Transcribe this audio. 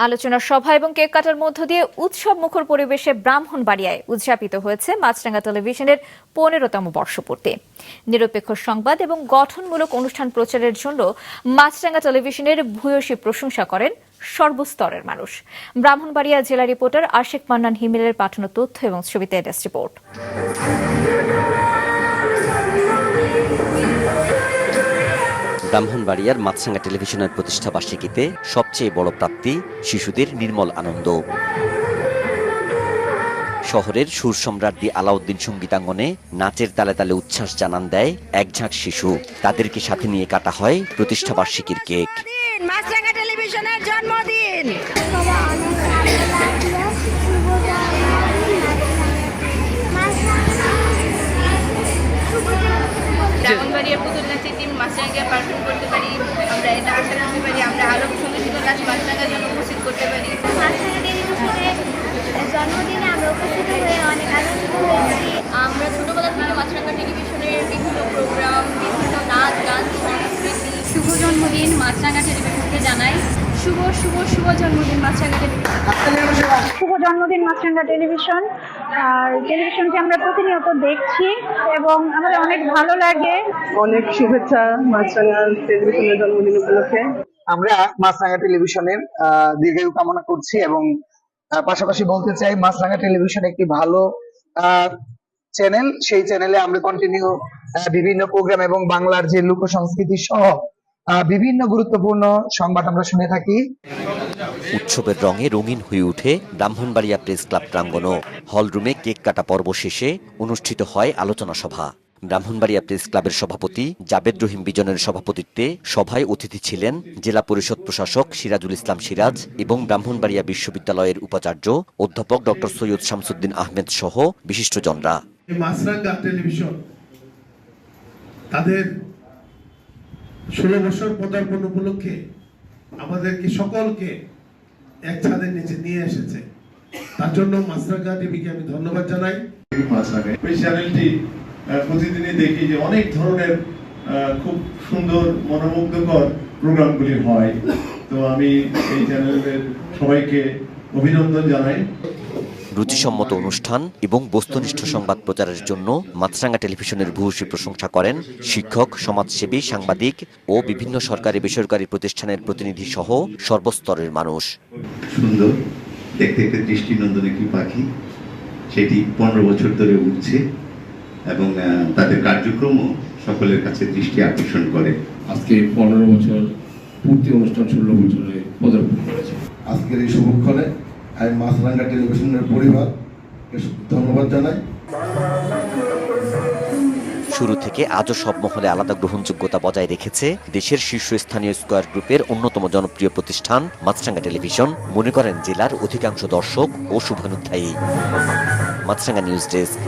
আলোচনা সভা এবং কেক কাটার মধ্য দিয়ে উৎসব মুখর পরিবেশে ব্রাহ্মণবাড়িয়ায় উদযাপিত হয়েছে মাছরাঙা টেলিভিশনের 15তম বর্ষপূর্তি। নিরপেক্ষ সংবাদ এবং গঠনমূলক অনুষ্ঠান প্রচারের জন্য মাছরাঙা টেলিভিশনের ভূয়সী প্রশংসা করেন সর্বস্তরের মানুষ। ব্রাহ্মণবাড়িয়া জেলা রিপোর্টার আশিক মান্নান হিমেলের পাঠানো তথ্য এবং ছবিতে ডেস্ক রিপোর্ট। ব্রাহ্মণবাড়িয়ার মাছরাঙা টেলিভিশনের প্রতিষ্ঠা বার্ষিকীতে সবচেয়ে বড় প্রাপ্তি শিশুদের নির্মল আনন্দ। শহরের সুর সম্রাট দি আলাউদ্দিন সঙ্গীতাঙ্গনে নাচের তালে তালে উচ্ছ্বাস জানান দেয় এক ঝাঁক শিশু। তাদেরকে সাথে নিয়ে কাটা হয় প্রতিষ্ঠা বার্ষিকীর কেক। মাছরাঙা টেলিভিশনের জন্মদিন। ব্রাহ্মণবাড়িয়ার পুতুল নাচের টিম মাছরাঙা পারফর্ম করতে পারি, আমরা এটা আশা করতে পারি। আমরা আরো সুন্দর সুন্দর নাচ মাছরাঙার জন্য উপস্থিত করতে পারি। মাছরাঙা টেলিভিশনের জন্মদিনে আমরা উপস্থিত হয়ে অনেক আনন্দিত হয়েছি। আমরা ছোটবেলা থেকে মাছরাঙা টেলিভিশনের বিভিন্ন প্রোগ্রাম, বিভিন্ন নাচ গান, সংস্কৃতি। শুভ জন্মদিন মাছরাঙা টেলিভিশনকে জানাই। শুভ শুভ শুভ জন্মদিন মাছরাঙা টেলিভিশন। শুভ জন্মদিন মাছরাঙা টেলিভিশন। আর টেলিভিশনকে আমরা প্রতিনিয়ত দেখছি এবং আমাদের অনেক ভালো লাগে। অনেক শুভেচ্ছা মাছরাঙা টেলিভিশনের জন্মদিন উপলক্ষে। আমরা মাছরাঙা টেলিভিশনের দীর্ঘায়ু কামনা করছি এবং পাশাপাশি বলতে চাই মাছরাঙা টেলিভিশন একটি ভালো চ্যানেল। সেই চ্যানেলে আমরা কন্টিনিউ বিভিন্ন প্রোগ্রাম এবং বাংলার যে লোক সংস্কৃতি সহ বিভিন্ন গুরুত্বপূর্ণ সংবাদ আমরা শুনে থাকি। উৎসবের রঙে রঙিন হয়ে উঠে ব্রাহ্মণবাড়িয়া প্রেস ক্লাব প্রাঙ্গণ। হলরুমে কেক কাটা পর্ব শেষে অনুষ্ঠিত হয় আলোচনা সভা। ব্রাহ্মণবাড়িয়া প্রেস ক্লাবের সভাপতি জাবেদ রহিম বিজনের সভাপতিত্বে সভায় অতিথি ছিলেন জেলা পরিষদ প্রশাসক সিরাজুল ইসলাম সিরাজ এবং ব্রাহ্মণবাড়িয়া বিশ্ববিদ্যালয়ের উপাচার্য অধ্যাপক ডক্টর সৈয়দ শামসুদ্দিন আহমেদ সহ বিশিষ্টজনরা। মাছরাঙা টেলিভিশন তাদের 16 বছর পদার্পণ উপলক্ষে আমাদেরকে সকলকে এক ছাদের নিচে নিয়ে এসেছে। তার জন্য মাছরাঙা টিভিকে আমি ধন্যবাদ জানাই। ওই চ্যানেলটি প্রতিদিনই দেখি যে অনেক ধরনের খুব সুন্দর মনোমুগ্ধকর প্রোগ্রামগুলি হয়। তো আমি এই চ্যানেলের সবাইকে অভিনন্দন জানাই। রুচিসম্মত অনুষ্ঠান এবং বস্তুনিষ্ঠ সংবাদ প্রচারের জন্য মাছরাঙা টেলিভিশনের ভূয়সী প্রশংসা করেন শিক্ষক, সমাজসেবী, সাংবাদিক ও বিভিন্ন সরকারি বেসরকারি প্রতিষ্ঠানের প্রতিনিধি সহ সর্বস্তরের মানুষ। সুন্দর দেখতে একটা দৃষ্টিনন্দন একটি পাখি, সেটি 15 বছর ধরে উঠছে এবং তাদের কার্যক্রমও সকলের কাছে দৃষ্টি আকর্ষণ করে। আজকে 15 বছর পূর্তি অনুষ্ঠান 16 বছরে পদার্পণ করেছে। আজকের এই শুভক্ষণে আমি মাছরাঙা টেলিভিশনের পরিবারকে ধন্যবাদ জানাই। শুরু থেকে আজও সব মহলে আলাদা গ্রহণযোগ্যতা বজায় রেখেছে দেশের শীর্ষস্থানীয় স্কয়ার গ্রুপের অন্যতম জনপ্রিয় প্রতিষ্ঠান মাছরাঙা টেলিভিশন, মনে করেন জেলার অধিকাংশ দর্শক ও শুভানুধ্যায়ী। মাছরাঙা নিউজ ডেস্ক।